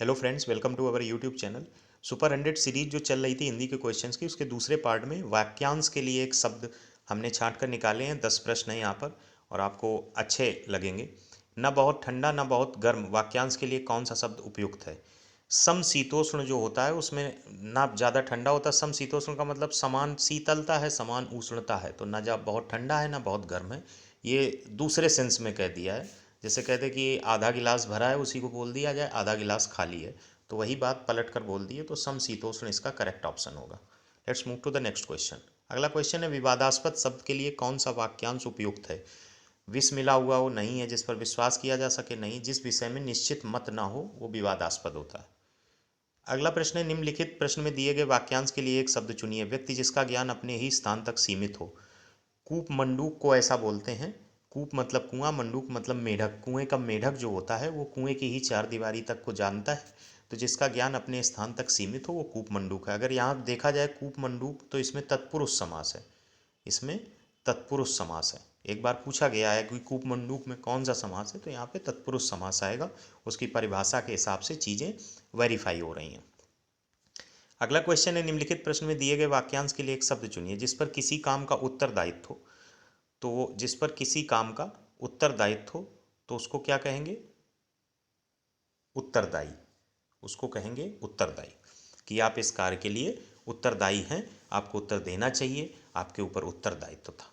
Hello friends, welcome to our YouTube channel. Super 100 series जो चल रही थी हिंदी के क्वेश्चंस की, उसके दूसरे पार्ट में वाक्यांश के लिए एक शब्द हमने छांट कर निकाले हैं। 10 प्रश्न हैं यहाँ पर और आपको अच्छे लगेंगे। न बहुत ठंडा न बहुत गर्म वाक्यांश के लिए कौन सा शब्द उपयुक्त है? समशीतोष्ण जो होता है उसमें ना ज़्यादा ठंडा होता। समशीतोष्ण का मतलब समान शीतलता है, समान उष्णता है। तो ना जा बहुत ठंडा है ना बहुत गर्म है, ये दूसरे सेंस में कह दिया है। जैसे कहते कि आधा गिलास भरा है, उसी को बोल दिया जाए आधा गिलास खाली है, तो वही बात पलट कर बोल दी है। तो समशीतोष्ण इसका करेक्ट ऑप्शन होगा। Let's move to the next question. अगला क्वेश्चन है, विवादास्पद शब्द के लिए कौन सा वाक्यांश उपयुक्त है? विष मिला हुआ वो नहीं है, जिस पर विश्वास किया जा सके नहीं, जिस विषय में निश्चित मत ना हो वो विवादास्पद होता है। अगला प्रश्न है, निम्नलिखित प्रश्न में दिए गए वाक्यांश के लिए एक शब्द चुनिए। व्यक्ति जिसका ज्ञान अपने ही स्थान तक सीमित हो। कूप मंडूक को ऐसा बोलते हैं। कूप मतलब कुआं, मंडूक मतलब मेढक। कुएं का मेढक जो होता है वो कुएं की ही चार दीवारी तक को जानता है। तो जिसका ज्ञान अपने स्थान तक सीमित हो वो कूप मंडूक है। अगर यहाँ देखा जाए कूप मंडूक, तो इसमें तत्पुरुष समास है। इसमें तत्पुरुष समास है। एक बार पूछा गया है कि कूप मंडूक में कौन सा समास है, तो यहाँ पे तत्पुरुष समास आएगा। उसकी परिभाषा के हिसाब से चीज़ें वेरीफाई हो रही हैं। अगला क्वेश्चन है, निम्नलिखित प्रश्न में दिए गए वाक्यांश के लिए एक शब्द चुनिए। जिस पर किसी काम का उत्तरदायित्व हो। तो जिस पर किसी काम का उत्तरदायित्व हो तो उसको क्या कहेंगे? उत्तरदायी। उसको कहेंगे उत्तरदायी, कि आप इस कार्य के लिए उत्तरदायी हैं, आपको उत्तर देना चाहिए, आपके ऊपर उत्तरदायित्व था।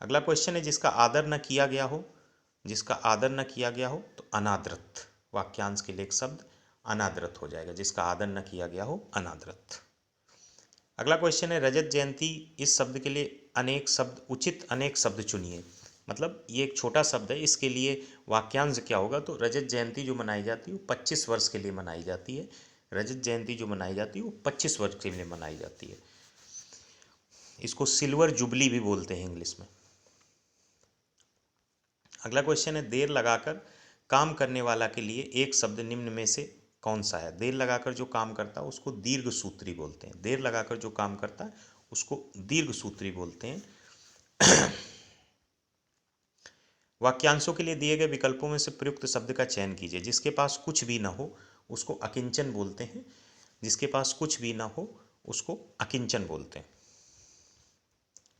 अगला क्वेश्चन है, जिसका आदर न किया गया हो। जिसका आदर न किया गया हो तो अनादरत। वाक्यांश के लिए एक शब्द अनादरत हो जाएगा। जिसका आदर न किया गया हो अनादरत। अगला क्वेश्चन है, रजत जयंती इस शब्द के लिए अनेक शब्द उचित अनेक शब्द चुनिए। मतलब ये एक छोटा शब्द है, इसके लिए वाक्यांश क्या होगा? तो रजत जयंती जो मनाई जाती है वो 25 वर्ष के लिए मनाई जाती है। रजत जयंती जो मनाई जाती है वो 25 वर्ष के लिए मनाई जाती है। इसको सिल्वर जुबली भी बोलते हैं इंग्लिश में। अगला क्वेश्चन है, देर लगाकर काम करने वाला के लिए एक शब्द निम्न में से कौन सा है? देर लगाकर जो काम करता है उसको दीर्घ सूत्री बोलते हैं। देर लगाकर जो काम करता है उसको दीर्घ सूत्री बोलते हैं। वाक्यांशों के लिए दिए गए विकल्पों में से प्रयुक्त शब्द का चयन कीजिए। जिसके पास कुछ भी ना हो उसको अकिंचन बोलते हैं। जिसके पास कुछ भी ना हो उसको अकिंचन बोलते हैं।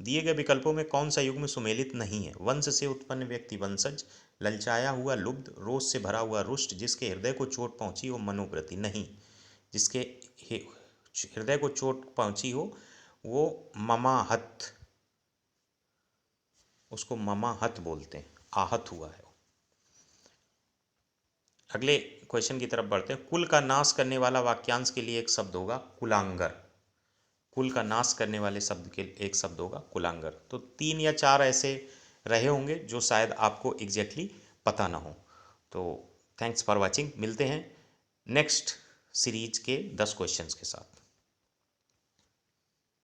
दिए गए विकल्पों में कौन सा युग्म सुमेलित नहीं है? वंश से उत्पन्न व्यक्ति वंशज, ललचाया हुआ लुब्ध, रोष से भरा हुआ रुष्ट, जिसके हृदय को चोट पहुंची हो मनोवृत्ति। नहीं, जिसके हृदय को चोट पहुंची हो वो ममाहत, उसको ममाहत बोलते हैं, आहत हुआ है। अगले क्वेश्चन की तरफ बढ़ते हैं। कुल का नाश करने वाला वाक्यांश के लिए एक शब्द होगा कुलांगर। कुल का नाश करने वाले शब्द के एक शब्द होगा कुलांगर। तो 3 या 4 ऐसे रहे होंगे जो शायद आपको एग्जैक्टली पता ना हो। तो थैंक्स फॉर वाचिंग। मिलते हैं नेक्स्ट सीरीज के 10 क्वेश्चंस के साथ।